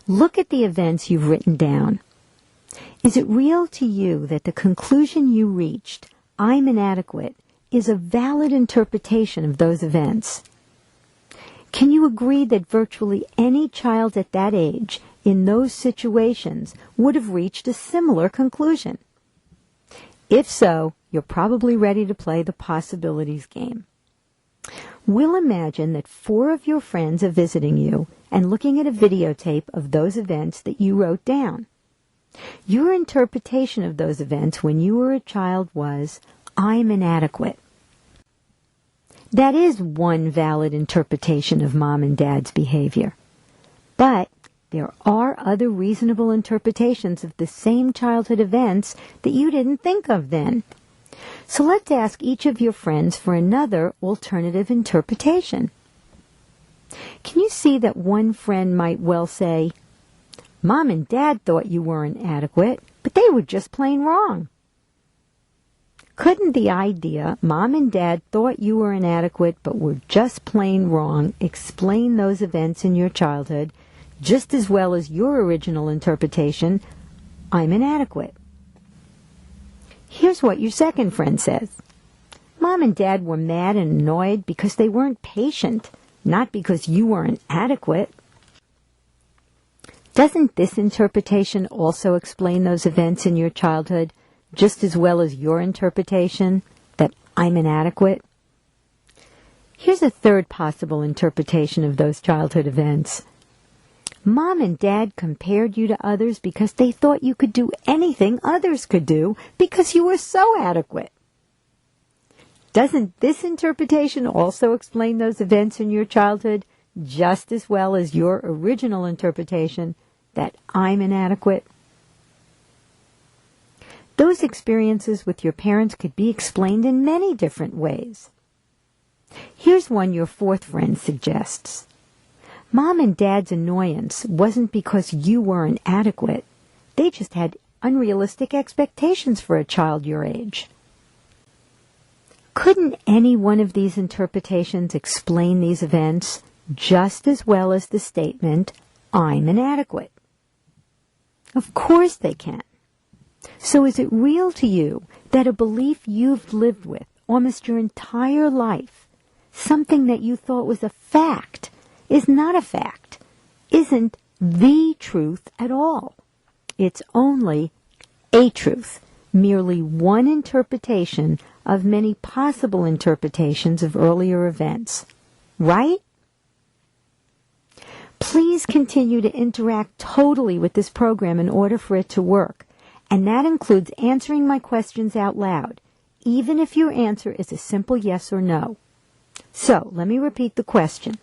Look at the events you've written down. Is it real to you that the conclusion you reached, I'm inadequate, is a valid interpretation of those events? Can you agree that virtually any child at that age, in those situations, would have reached a similar conclusion? If so, you're probably ready to play the possibilities game. We'll imagine that 4 of your friends are visiting you and looking at a videotape of those events that you wrote down. Your interpretation of those events when you were a child was, I'm inadequate. That is one valid interpretation of Mom and Dad's behavior. But there are other reasonable interpretations of the same childhood events that you didn't think of then. So let's ask each of your friends for another alternative interpretation. Can you see that one friend might well say, Mom and Dad thought you weren't adequate, but they were just plain wrong? Couldn't the idea, Mom and Dad thought you were inadequate but were just plain wrong, explain those events in your childhood just as well as your original interpretation, I'm inadequate? Here's what your second friend says. Mom and Dad were mad and annoyed because they weren't patient, not because you weren't adequate. Doesn't this interpretation also explain those events in your childhood just as well as your interpretation, that I'm inadequate? Here's a third possible interpretation of those childhood events. Mom and Dad compared you to others because they thought you could do anything others could do because you were so adequate. Doesn't this interpretation also explain those events in your childhood just as well as your original interpretation, that I'm inadequate? Those experiences with your parents could be explained in many different ways. Here's one your fourth friend suggests. Mom and Dad's annoyance wasn't because you weren't adequate. They just had unrealistic expectations for a child your age. Couldn't any one of these interpretations explain these events just as well as the statement, I'm inadequate? Of course they can. So is it real to you that a belief you've lived with almost your entire life, something that you thought was a fact, is not a fact, isn't the truth at all? It's only a truth, merely one interpretation of many possible interpretations of earlier events. Right? Please continue to interact totally with this program in order for it to work. And that includes answering my questions out loud, even if your answer is a simple yes or no. So, let me repeat the question.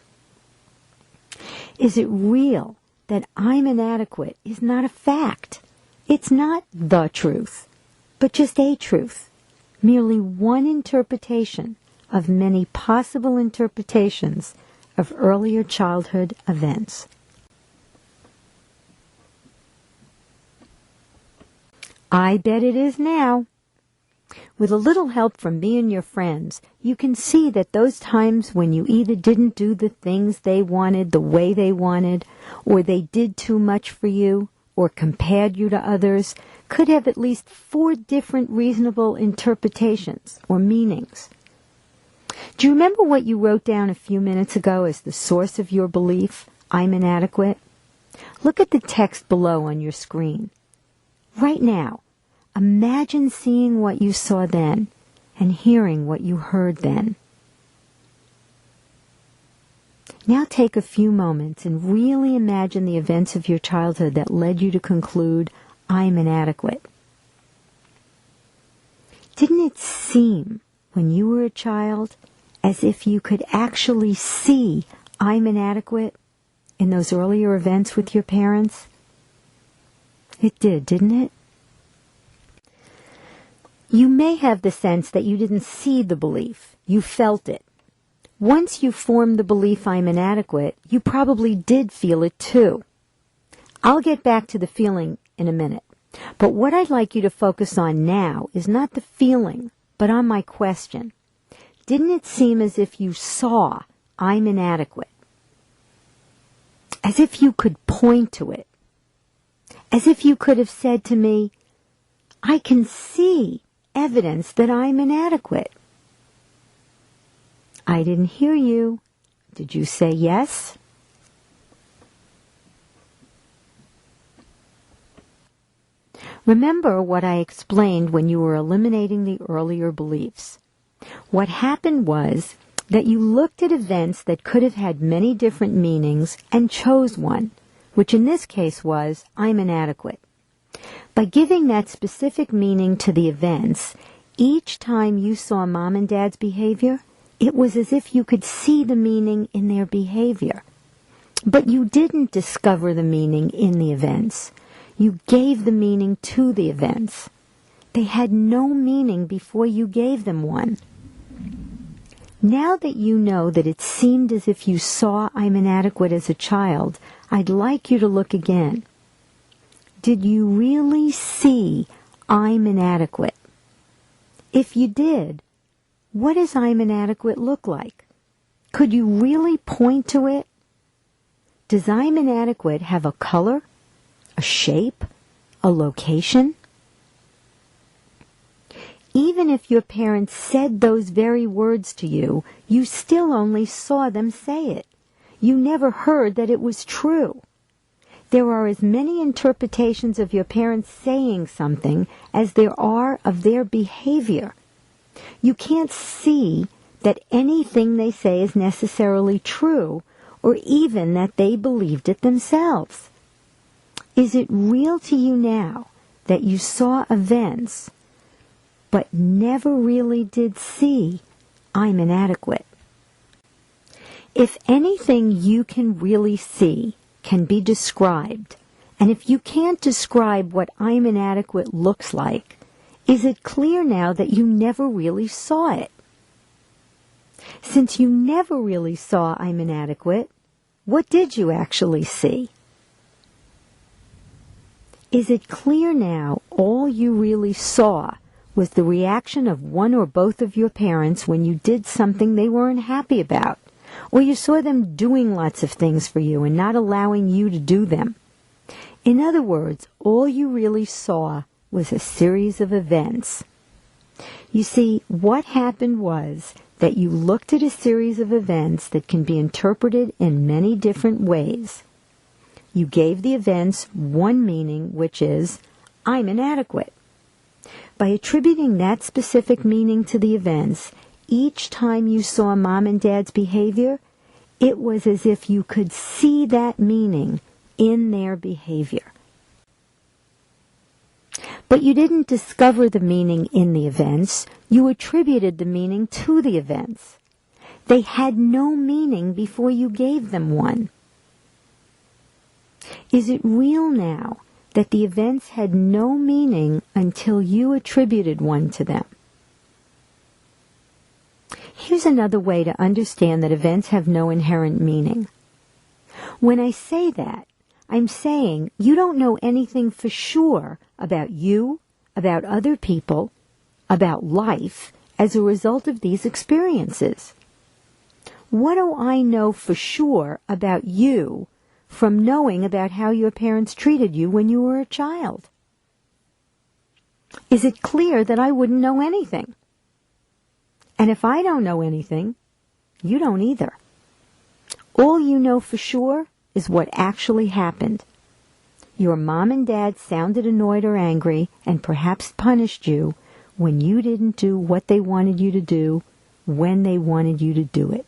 Is it real that I'm inadequate is not a fact? It's not the truth, but just a truth, merely one interpretation of many possible interpretations of earlier childhood events. I bet it is now. With a little help from me and your friends, you can see that those times when you either didn't do the things they wanted the way they wanted, or they did too much for you, or compared you to others, could have at least 4 different reasonable interpretations or meanings. Do you remember what you wrote down a few minutes ago as the source of your belief, I'm inadequate? Look at the text below on your screen. Right now, imagine seeing what you saw then and hearing what you heard then. Now take a few moments and really imagine the events of your childhood that led you to conclude, I'm inadequate. Didn't it seem, when you were a child, as if you could actually see I'm inadequate in those earlier events with your parents? It did, didn't it? You may have the sense that you didn't see the belief. You felt it. Once you formed the belief I'm inadequate, you probably did feel it too. I'll get back to the feeling in a minute. But what I'd like you to focus on now is not the feeling, but on my question. Didn't it seem as if you saw I'm inadequate? As if you could point to it As if you could have said to me, I can see evidence that I'm inadequate. I didn't hear you. Did you say yes? Remember what I explained when you were eliminating the earlier beliefs. What happened was that you looked at events that could have had many different meanings and chose one, which in this case was, I'm inadequate. By giving that specific meaning to the events, each time you saw Mom and Dad's behavior, it was as if you could see the meaning in their behavior. But you didn't discover the meaning in the events. You gave the meaning to the events. They had no meaning before you gave them one. Now that you know that it seemed as if you saw I'm inadequate as a child, I'd like you to look again. Did you really see I'm inadequate? If you did, what does I'm inadequate look like? Could you really point to it? Does I'm inadequate have a color, a shape, a location? Even if your parents said those very words to you, you still only saw them say it. You never heard that it was true. There are as many interpretations of your parents saying something as there are of their behavior. You can't see that anything they say is necessarily true, or even that they believed it themselves. Is it real to you now that you saw events but never really did see I'm inadequate? If anything you can really see can be described, and if you can't describe what I'm inadequate looks like, is it clear now that you never really saw it? Since you never really saw I'm inadequate, what did you actually see? Is it clear now all you really saw was the reaction of one or both of your parents when you did something they weren't happy about, or you saw them doing lots of things for you and not allowing you to do them? In other words, all you really saw was a series of events. You see, what happened was that you looked at a series of events that can be interpreted in many different ways. You gave the events one meaning, which is, I'm inadequate. By attributing that specific meaning to the events, each time you saw Mom and Dad's behavior, it was as if you could see that meaning in their behavior. But you didn't discover the meaning in the events, you attributed the meaning to the events. They had no meaning before you gave them one. Is it real now that the events had no meaning until you attributed one to them? Here's another way to understand that events have no inherent meaning. When I say that, I'm saying you don't know anything for sure about you, about other people, about life as a result of these experiences. What do I know for sure about you from knowing about how your parents treated you when you were a child? Is it clear that I wouldn't know anything? And if I don't know anything, you don't either. All you know for sure is what actually happened. Your mom and dad sounded annoyed or angry and perhaps punished you when you didn't do what they wanted you to do when they wanted you to do it.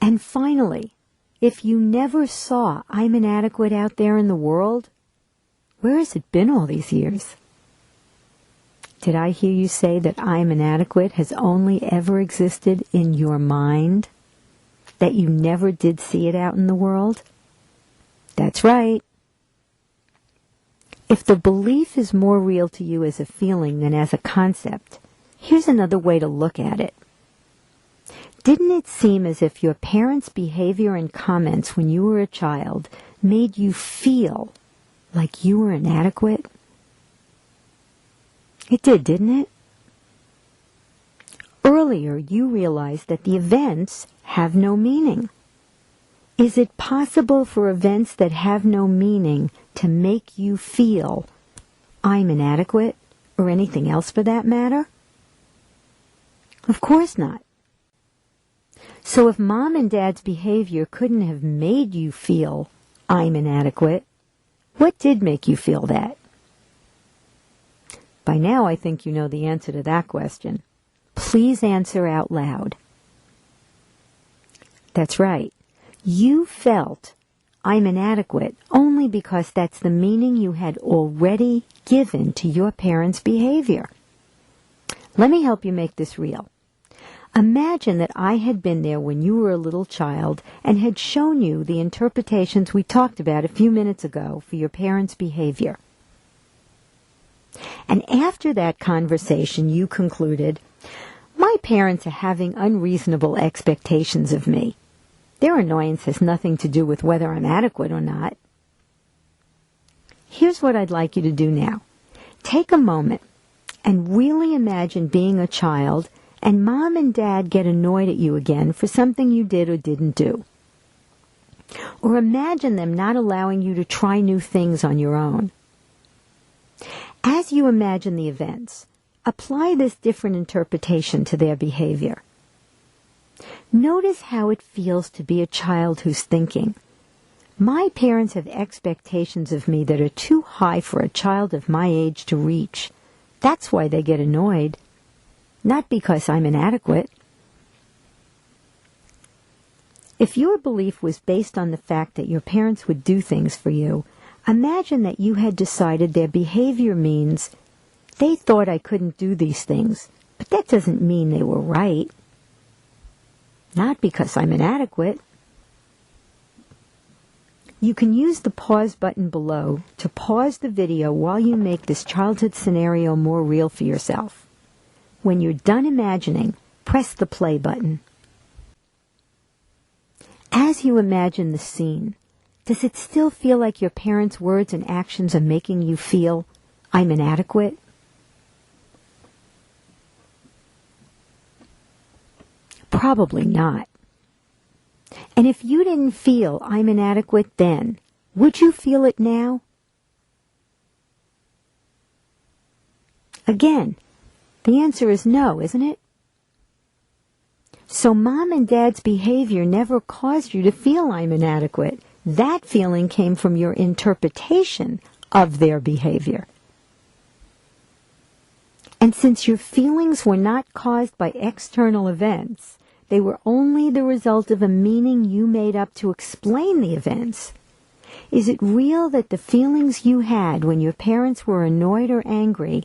And finally, if you never saw I'm inadequate out there in the world, where has it been all these years? Did I hear you say that I'm inadequate has only ever existed in your mind? That you never did see it out in the world? That's right. If the belief is more real to you as a feeling than as a concept, here's another way to look at it. Didn't it seem as if your parents' behavior and comments when you were a child made you feel like you were inadequate? It did, didn't it? Earlier, you realized that the events have no meaning. Is it possible for events that have no meaning to make you feel I'm inadequate, or anything else for that matter? Of course not. So if mom and dad's behavior couldn't have made you feel I'm inadequate, what did make you feel that? By now I think you know the answer to that question. Please answer out loud. That's right. You felt I'm inadequate only because that's the meaning you had already given to your parents' behavior. Let me help you make this real. Imagine that I had been there when you were a little child and had shown you the interpretations we talked about a few minutes ago for your parents' behavior. And after that conversation, you concluded, my parents are having unreasonable expectations of me. Their annoyance has nothing to do with whether I'm adequate or not. Here's what I'd like you to do now. Take a moment and really imagine being a child and mom and dad get annoyed at you again for something you did or didn't do. Or imagine them not allowing you to try new things on your own. As you imagine the events, apply this different interpretation to their behavior. Notice how it feels to be a child who's thinking, my parents have expectations of me that are too high for a child of my age to reach. That's why they get annoyed, not because I'm inadequate. If your belief was based on the fact that your parents would do things for you, imagine that you had decided their behavior means they thought I couldn't do these things, but that doesn't mean they were right. Not because I'm inadequate. You can use the pause button below to pause the video while you make this childhood scenario more real for yourself. When you're done imagining, press the play button. As you imagine the scene, does it still feel like your parents' words and actions are making you feel, I'm inadequate? Probably not. And if you didn't feel I'm inadequate then, would you feel it now? Again, the answer is no, isn't it? So mom and dad's behavior never caused you to feel I'm inadequate. That feeling came from your interpretation of their behavior. And since your feelings were not caused by external events, they were only the result of a meaning you made up to explain the events. Is it real that the feelings you had when your parents were annoyed or angry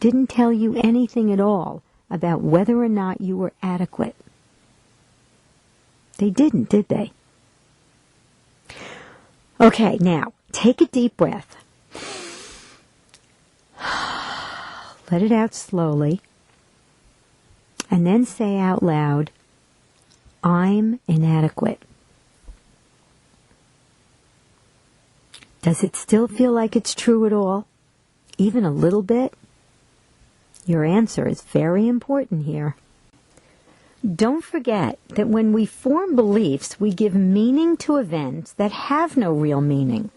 didn't tell you anything at all about whether or not you were adequate? They didn't, did they? Okay, now, take a deep breath. Let it out slowly. And then say out loud, I'm inadequate. Does it still feel like it's true at all? Even a little bit? Your answer is very important here. Don't forget that when we form beliefs, we give meaning to events that have no real meaning.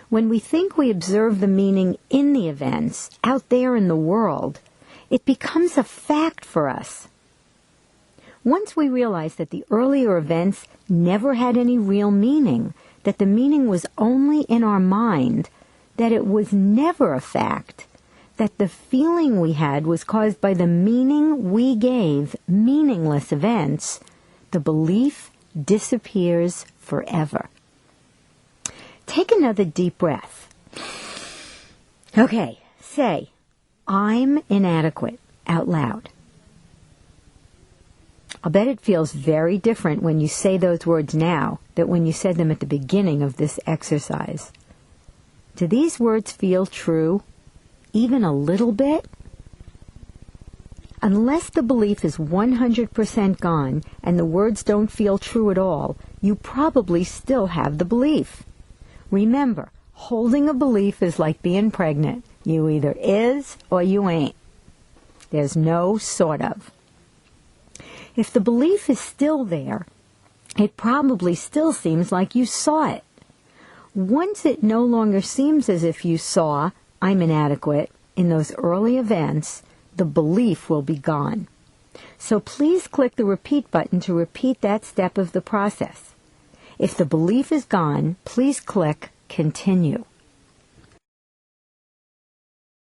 When we think we observe the meaning in the events out there in the world, it becomes a fact for us. Once we realize that the earlier events never had any real meaning, that the meaning was only in our mind, that it was never a fact, that the feeling we had was caused by the meaning we gave meaningless events, the belief disappears forever. Take another deep breath. Okay, say, I'm inadequate, out loud. I'll bet it feels very different when you say those words now than when you said them at the beginning of this exercise. Do these words feel true? Even a little bit? Unless the belief is 100% gone and the words don't feel true at all, you probably still have the belief. Remember, holding a belief is like being pregnant. You either is or you ain't. There's no sort of. If the belief is still there, it probably still seems like you saw it. Once it no longer seems as if you saw, I'm inadequate, in those early events, the belief will be gone. So please click the repeat button to repeat that step of the process. If the belief is gone, please click continue.